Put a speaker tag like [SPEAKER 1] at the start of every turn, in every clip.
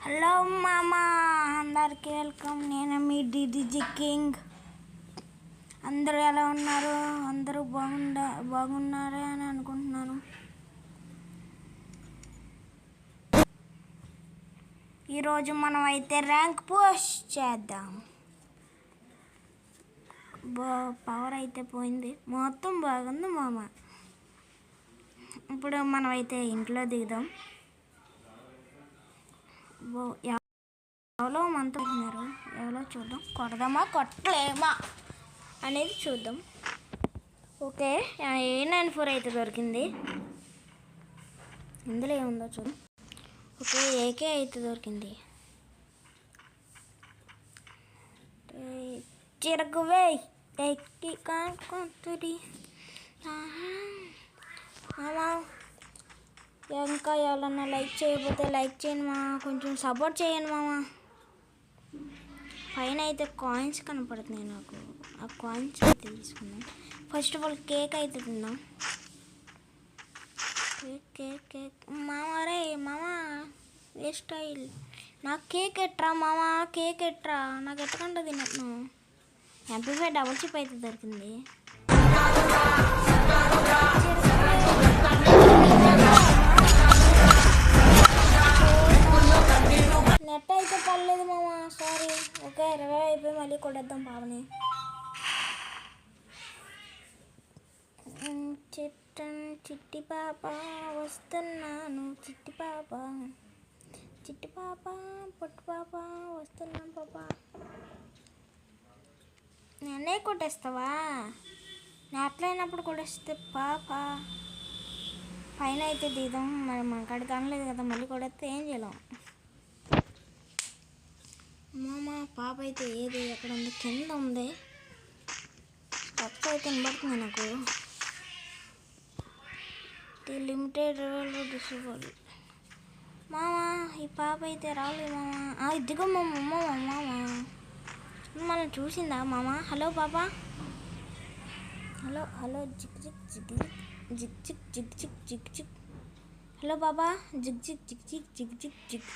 [SPEAKER 1] Hello మామా, అందరికి welcome. నేను మీ డిడిజి కింగ్. అందరూ ఎలా ఉన్నారు? అందరూ బాగున్నారే అని అనుకుంటున్నాను. ఈరోజు మనం అయితే ర్యాంక్ పోస్ట్ చేద్దాం. పవర్ అయితే పోయింది, మొత్తం బాగుంది మామ. ఇప్పుడు మనం అయితే ఇంట్లో దిగుదాం. ఎవరో మంతున్నారు, ఎవరో చూద్దాం. కొడదామా కొట్టలేమా అనేది చూద్దాం. ఓకే, A94 అయితే దొరికింది. ఇందులో ఏముందో చూద్దాం. ఓకే, AK అయితే దొరికింది. చిరకువే ఎక్కి కాకుంటుడి. ఇంకా ఎవరన్నా లైక్ చేయకపోతే లైక్ చేయండి మా, కొంచెం సపోర్ట్ చేయండి మామ. పైన అయితే కాయిన్స్ కనపడుతున్నాయి నాకు, ఆ కాయిన్స్ అయితే తీసుకుందాం. ఫస్ట్ ఆఫ్ ఆల్ కేక్ అయితే తిందాం. కేక్ కేక్ మామ, రే మామ ఏ స్టైల్. నాకు కేక్ ఎట్రా మామ, కేక్ ఎట్రా, నాకు ఎట్టకుండా తినట్ను. MP5 డబుల్ చిప్ అయితే దొరికింది. నెట్ అయితే పర్లేదు మామ, సారీ. ఓకే, 20 అయిపోయి మళ్ళీ కొడేద్దాం పాపని. చిట్టి పాప వస్తున్నాను, చిట్టి పాప, చిట్టి పాప, పొట్టు పాప వస్తున్నాను పాప. నేనే కొట్టేస్తావా? నెట్ అయినప్పుడు కొట్టేస్తే పాప. పైన అయితే దిగుదాం. మరి మన కాడికి అనలేదు కదా, మళ్ళీ కొడేస్తే ఏం చేయలేం. మామ పాప అయితే ఏది ఎక్కడ ఉంది? కింద ఉంది. స్టెప్స్ అయితే కనబడుతుంది నాకు. Limited distribute. మామ ఈ పాప అయితే రాలేదు మామ. ఇదిగో మామ, మామ మనం చూసిందా మామ? హలో పాప, hello hello, jig jig jig jig jig jig jig jig jig. Hello బాబా, jig jig jig jig jig jig jig.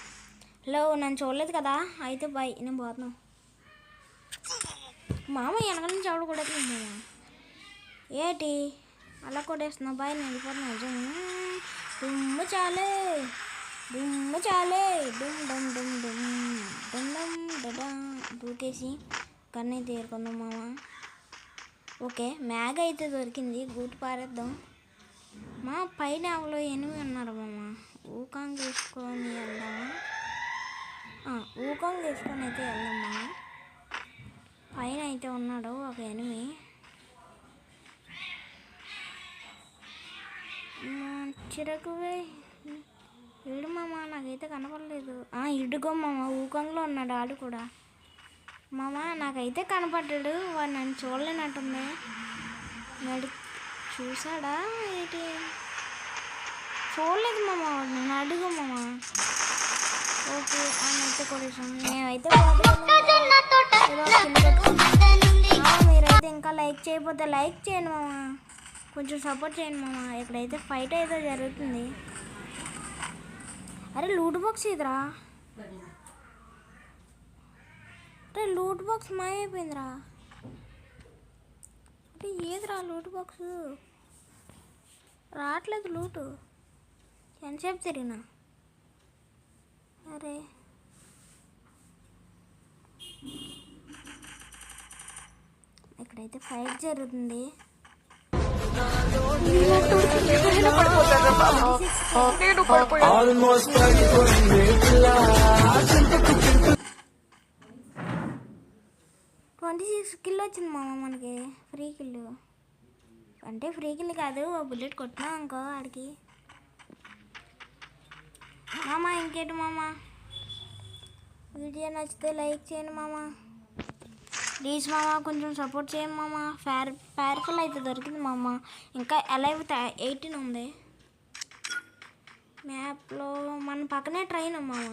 [SPEAKER 1] Hello, నన్ను చూడలేదు కదా, అయితే బాయ్, నేను పోతున్నాను. మామ వెనక నుంచి ఎవడు కొడేస్తుంది మామ. ఏంటి అలా కొట్టేస్తున్నావు? బాయ్, నేను వెళ్ళిపోతున్నాను. దుమ్ము చాలే, దుమ్ము చాలే, డుమ్ డమ్ డమ్ డమ్ డమ్ డమ్ డడా. దూకేసి కన్నీ తీరుకుందాం మామ. ఓకే, మ్యాగ్ అయితే దొరికింది, గూటి పారేద్దాం. మా పైన ఎవరో 8 ఉన్నారు మామ. ఊకాంగ్ వేసుకొని వెళ్దామా? ఊకాంగ్ వేసుకొని అయితే వెళ్దాం మామ. పైన అయితే ఉన్నాడు ఒక 8. చిరకువే ఇడు మామ, నాకైతే కనపడలేదు. ఇడుగో మామ, ఊకంలో ఉన్నాడు ఆడు కూడా. మామ నాకైతే కనపడ్డాడు, వాడు నన్ను చూడలేనట్టుంది. చూసాడా ఏంటి? చూడలేదు మామ, నన్ను అడుగు మామ. ఓకే, అయితే కొడేసాం. మేమైతే మీరైతే ఇంకా లైక్ చేయకపోతే లైక్ చేయండి మామ, కొంచెం సపోర్ట్ చేయండి మామ. ఇక్కడైతే ఫైట్ అయితే జరుగుతుంది. అరే లూట్ బాక్స్ ఇదిరా, అరే లూట్ బాక్స్ మాయైపోయిందిరా. అంటే ఏదిరా లూట్ బాక్స్? రావట్లేదు లూటు, ఎంతసేపు తిరిగినా. అరే ఇక్కడైతే ఫైట్ జరుగుతుంది. కిల్ వచ్చింది మామ మనకి, ఫ్రీ కిల్. అంటే ఫ్రీ కిల్ కాదు, బుల్లెట్ కొట్టినా ఇంకో ఆడికి. మామ ఇంకేంటి మామ, వీడియో నచ్చితే లైక్ చేయండి మామ, ప్లీజ్ మామ, కొంచెం సపోర్ట్ చేయండి మామ. ఫైర్ఫుల్ అయితే దొరికింది మామ. ఇంకా అలైవ్ 18 ఉంది మ్యాప్లో. మన పక్కనే ట్రైన్ మామ,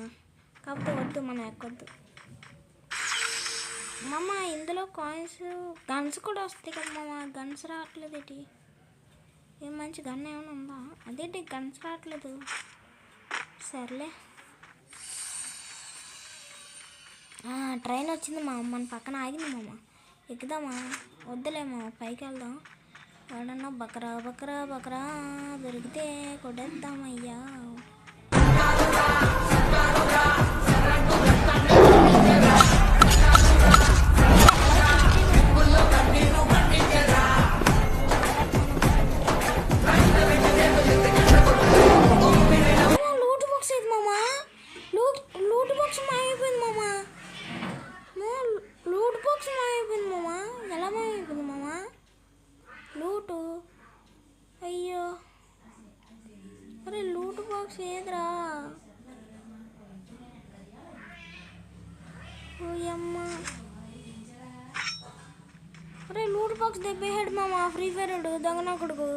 [SPEAKER 1] కాకపోతే వద్దు, మనం ఎక్కొద్దు మామ. ఇందులో కాయిన్స్, గన్స్ కూడా వస్తాయి కదా మామ. గన్స్ రావట్లేదు ఏంటి? ఏం మంచి గన్ ఏమైనా ఉందా? అదేంటి గన్స్ రావట్లేదు? సర్లే ట్రైన్ వచ్చింది మా మన పక్కన ఆగింది మామ. ఎక్కుదామా? వద్దులే మామ, పైకి వెళ్దాం. ఎవడన్నా బకరా బకరా బకరా దొరికితే కొట్టేద్దామయ్యా. లూట్ బాక్స్ అయితే మామ, లూట్ బాక్స్ మాయమైపోయింది మామ. లూట్ బాక్స్ మాయమైపోయింది మామ. ఎలా మాయమైపోయింది మామ లూటు? అయ్యో, అరే లూట్ బాక్స్ ఏదిరా? ఓయమ్మ, అరే లూట్ బాక్స్ దెబ్బేహాడు మామ. ఫ్రీ ఫైర్ దొంగనా కొడుకు.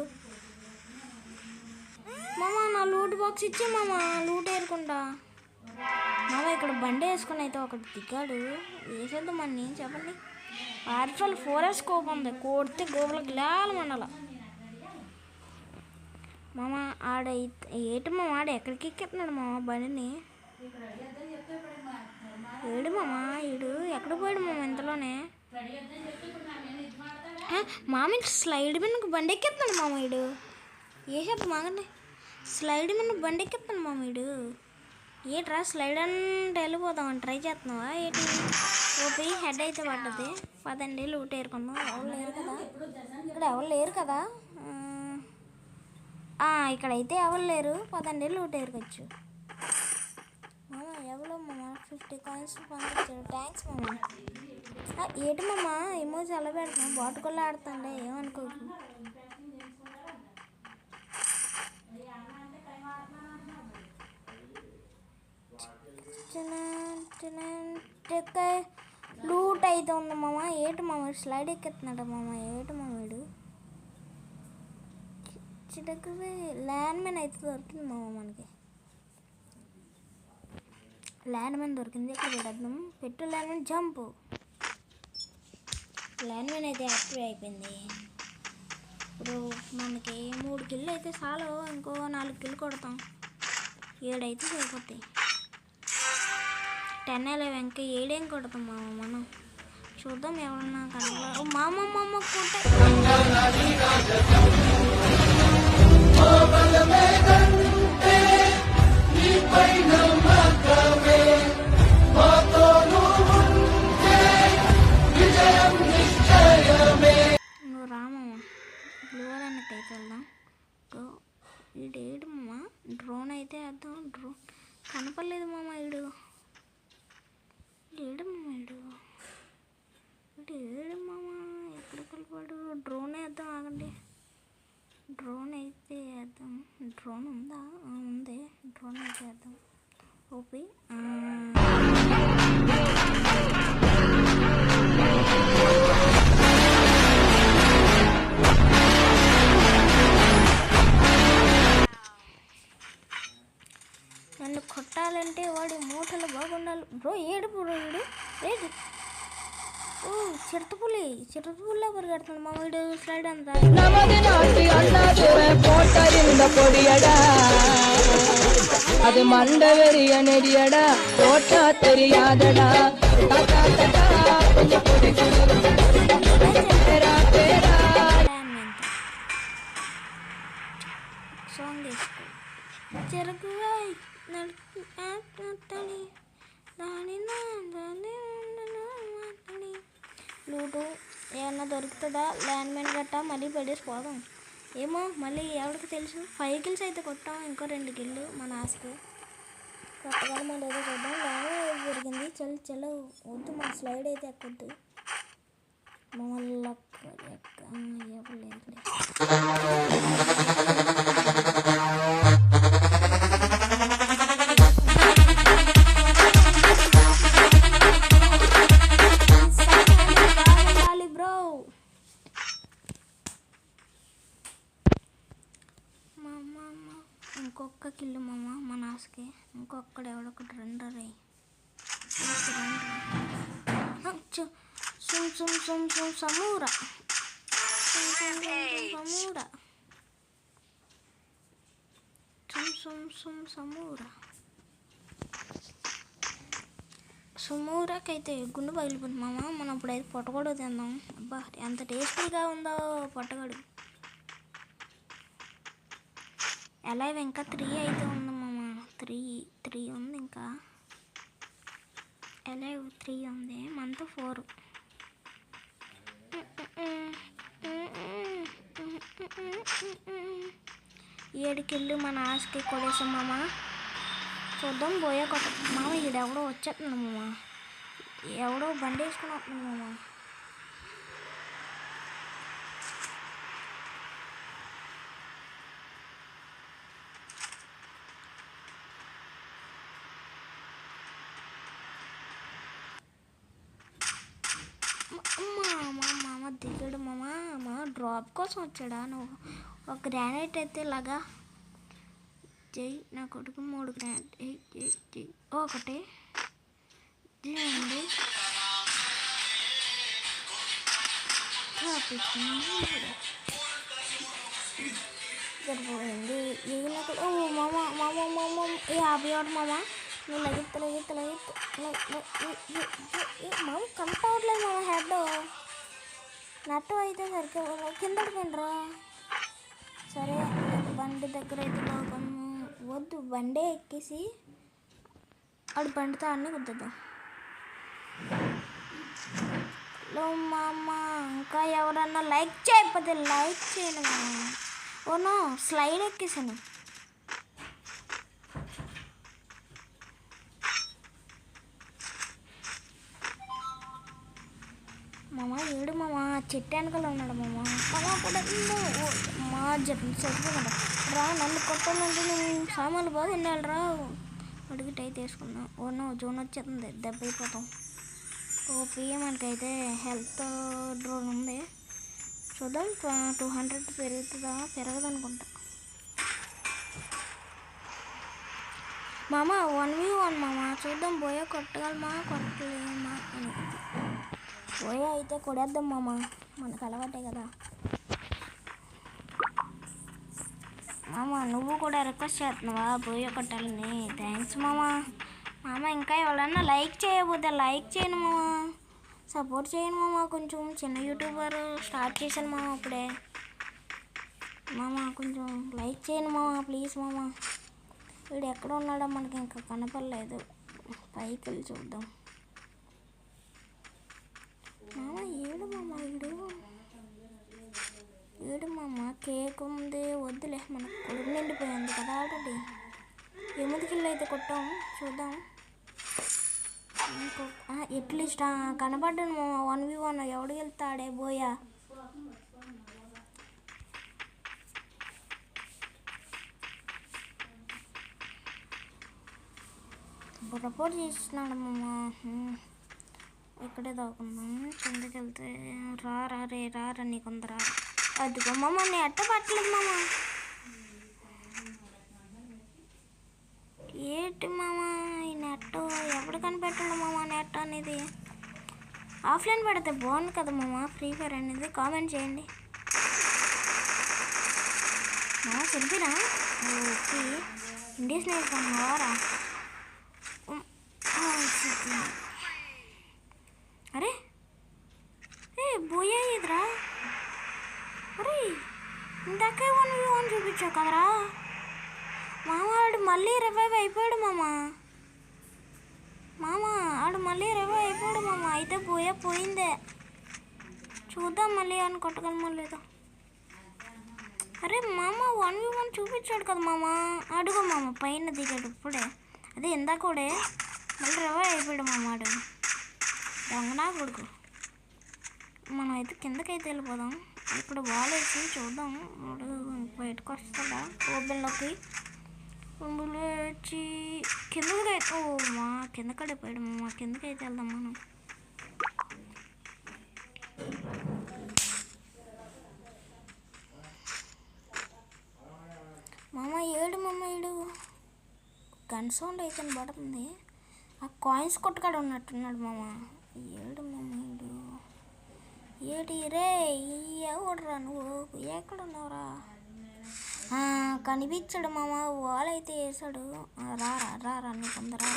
[SPEAKER 1] మామ నా లూట్ బాక్స్ ఇచ్చే మామ, లూట్ ఏరుకుంటా. మామ ఇక్కడ బండి వేసుకుని అయితే ఒకటి దిగాడు. వేసేద్దాం అని చెప్పండి. ఆర్ఫల్ 4S స్కోప్ ఉంది, కొడితే గోపులకు లేల మండల. మామ ఏటి మామ ఆడ ఎక్కడికి ఎక్కిస్తున్నాడు మామ బండిని? ఏడు మామ, ఈడు ఎక్కడ పోయాడు మామ ఇంతలోనే? మామ స్లైడ్ మీద బండి ఎక్కిస్తున్నాడు మామ ఈడు. ఏ చెప్పు మాగండి, స్లైడ్ మీద బండి ఎక్కిస్తున్నాడు మామ ఈడు. ఏట్రా స్లైడ్ అంటే వెళ్ళిపోదామని ట్రై చేస్తున్నావా ఏంటి? ఓపి హెడ్ అయితే పడ్డది. పదండి లూట్ ఏరుకుందాం. ఎవరు లేరు కదా ఇక్కడ, ఎవరు లేరు కదా. ఇక్కడైతే ఎవరు లేరు. పదండి లూట్ ఏరుకోవచ్చు. మామ ఎవరో మామ 50 కాయిన్స్ పంపించారు. థ్యాంక్స్ మామ. ఏంటి మామ ఎమోజీ ఎలా పెడుతున్నా? బాటుకొల్లా ఆడుతుండే, ఏమనుకోకు. లూట్ అయితే ఉంది మామ. ఏటు మామ స్లైడ్ ఎక్కెత్తున్నాడు మామ. ఏటు మామ వీడు చిటకు. ల్యాండ్ మ్యాన్ అయితే దొరికింది మామ మనకి. ల్యాండ్ మ్యాన్ దొరికింది. ఇక్కడ పెట్టద్దాం. పెట్టు land man. Jump. Land man అయితే యాక్టివ్ అయిపోయింది. ఇప్పుడు మనకి 3 కిల్లు అయితే చాలు. ఇంకో 4 కిల్లు కొడతాం. 7 అయితే సరిపోతాయి. 10 11 ఇంకా 7 ఏం కొడతాం మామ మనం. చూద్దాం ఎవరన్నా కనబడ. మామ కొట్టే నువ్వు రామమ్మ. బ్లూవరానికి అయితే వెళ్దాం. ఈడేడు మామ. డ్రోన్ అయితే వేద్దాం. డ్రోన్ కనపడలేదు మామ. ఈడు ఏడు మామ. ఏడు మామ ఎక్కడ కలిపాడు? డ్రోన్ వేద్దాం. ఆగండి, డ్రోన్ అయితే వేద్దాం. డ్రోన్ ఉందా? ఉంది. డ్రోన్ అయితే వేద్దాం. ఓపి నన్ను కొట్టాలంటే వాడి మూటలు బాగుండాలి బ్రో. ఏడు బ్రో వీడు. ఏడు చిరుతపుల్లా పరిగెడుతున్నాడు మా వీడు. స్లైడ్ అంతా
[SPEAKER 2] அது மண்டவெறிய நெறியடா ஓட்டா தெரியாதடா
[SPEAKER 1] సాంగ్ వేసుకో. చెరుకు లూటు ఏమన్నా దొరుకుతుందా? ల్యాండ్ మ్యాన్ గట్టా మళ్ళీ పడేసిపోదాం. ఏమో మళ్ళీ ఎవరికి తెలుసు. 5 కిల్స్ అయితే కొట్టాం. ఇంకో 2 కిల్లు మన ఆశకి. కొత్తగా మళ్ళీ ఏదో చూద్దాం. ల్యాండ్ జరిగింది. చల్ల వద్దు, మన స్లైడ్ అయితే ఎక్కొద్దు. మళ్ళీ ఎవరు లేదు. ఇంకొక కిల్లు మామ మన ఆశకి. ఇంకొక్కడు ఎవడొకటి రెండరే. సమూరా సుమూరకైతే గుండు పగిలిపోతుంది మామ. మనం ఇప్పుడైతే పొట్టగొడు తిందాం. అబ్బా ఎంత టేస్టీగా ఉందో పొట్టగొడు. ఎలా ఇంకా 3 అయితే ఉంది మామ. 3 ఉంది ఇంకా. ఎలా 3 ఉంది, మనతో 4. 7 కిళ్ళు మన ఆశకి కొడేసాం మామ. చూద్దాం పోయే కొట్ట మామ. ఈడెవడో వచ్చేస్తున్నాడు మామ. ఎవడో బండి వేసుకుని వస్తున్నాడు మామ. మామ దిగాడు మామ. డ్రాప్ కోసం వచ్చాడా నువ్వు? ఒక గ్రానైట్ అయితే ఇలాగా జై నా కొడుకు. 3 గ్రానైట్. జై ఒకటి అండి సరిపోయింది. ఓ మామ 50 ఆడు మామ. నువ్వు లగిత్తు మామ. కంట అవట్లేదు మామ. హెడ్ నట్టు అయితే సరిగ్గా కింద పడిపోయినరా. సరే బండి దగ్గర అయితే వద్దు, బండే ఎక్కేసి ఆడు బండితో అన్నీ కుద్దుద్దాం. మామ ఇంకా ఎవరన్నా లైక్ చేయకపోతే లైక్ చేయను మామ. ఓనో స్లైడ్ ఎక్కేసాను మామ. ఏడు మామ. చెట్టు వెనకాల ఉన్నాడు మామ. అలా కూడా మా చచ్చిపోకుండా రా. నన్ను కొట్టాలంటే నేను సామాన్లు బాగా తిన్నాడు రా. అడిగిట్ అయితే వేసుకుందాం. ఓనో జోన్ వచ్చేస్తుంది, దెబ్బ అయిపోతాం. ఓపీ మనకైతే హెల్త్ డ్రోన్ ఉంది. చూద్దాం 200 పెరుగుతుందా, పెరగదు అనుకుంటా మామ. 1v1 మామ. చూద్దాం బోయ కొట్టగలమా కొట్టలేమా అని. బోయ అయితే కొడేద్దాం మామ, మనకు అలవాటే కదా మామ. నువ్వు కూడా రిక్వెస్ట్ చేస్తున్నావా బోయ కొట్టాలని? థ్యాంక్స్ మామ. మామ ఇంకా ఎవరన్నా లైక్ చేయకపోతే లైక్ చేయను మామ. సపోర్ట్ చేయను మామ. కొంచెం చిన్న యూట్యూబర్ స్టార్ట్ చేశాను మామ అప్పుడే. మామ కొంచెం లైక్ చేయను మామ ప్లీజ్ మామ. వీడు ఎక్కడ ఉన్నాడో మనకి ఇంకా కనపడలేదు. పైకి వెళ్ళి చూద్దాం మామ. ఏడు మామ ఏడు మామ. కేక్ ఉంది వద్దులే, మనకు కొడుకు నిండిపోయింది కదా ఆల్రెడీ. 8 కిళ్ళు అయితే కొట్టాం. చూద్దాం ఎట్లీస్ట్ కనపడ్డాను మామ. 1v1 ఎవడు వెళ్తాడే బోయా. రిపోర్ట్ చేస్తున్నాడు మామ. ఇక్కడే దాకుందాం. కిందకి వెళ్తే రారా నీకుందరా. అదిగో మామ నీ అట్ట పట్టలేదు మామ. ఏంటి మామ ఈ నెట్ ఎప్పుడు కనిపెట్టాడు మామ? నెట్ అనేది ఆఫ్లైన్ పెడితే బాగుంది కదా మామ. ఫ్రీ ఫైర్ అనేది కామెంట్ చేయండి మామ. చెప్పినా ఓకే. ఇండియస్ నేర్చుకున్నావారా? అరే బోయా ఇదిరా. అరే ఇందాక 1v1 చూపించావు కదరా మామ. ఆడు మళ్ళీ రివైవ్ అయిపోయాడు మామ. ఆడు మళ్ళీ రివైవ్ అయిపోయాడు మామ. అయితే పోయిందే. చూద్దాం మళ్ళీ అని కొట్టగలమో లేదో. అరే మామ 1v1 చూపించాడు కదా మామ. అడుగు మామ పైన దిగాడు ఇప్పుడే. అదే ఇందాకూడే మళ్ళీ రివైవ్ అయిపోయాడు మామ. ఆడు దొంగనా కొడుకు. మనం అయితే కిందకైతే వెళ్ళిపోదాం. ఇప్పుడు బాల్ వేసి చూద్దాం వాడు బయటకు వస్తాడా. ఓపెన్లోకి వచ్చి కిందకి మా కిందకడిపోయాడు మా. కిందకైతే వెళ్దాం మనం. మామ ఏడు గన్ సౌండ్ అయితే పడుతుంది. ఆ కాయిన్స్ కొట్టుకాడ ఉన్నట్టున్నాడు మామ. ఏడు మామ ఏడు రే. ఎవడరా నువ్వు? ఎక్కడున్నావురా? కనిపించాడు మామ. వాల్ అయితే వేసాడు. రారా నీకుందరా.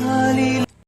[SPEAKER 1] సారీ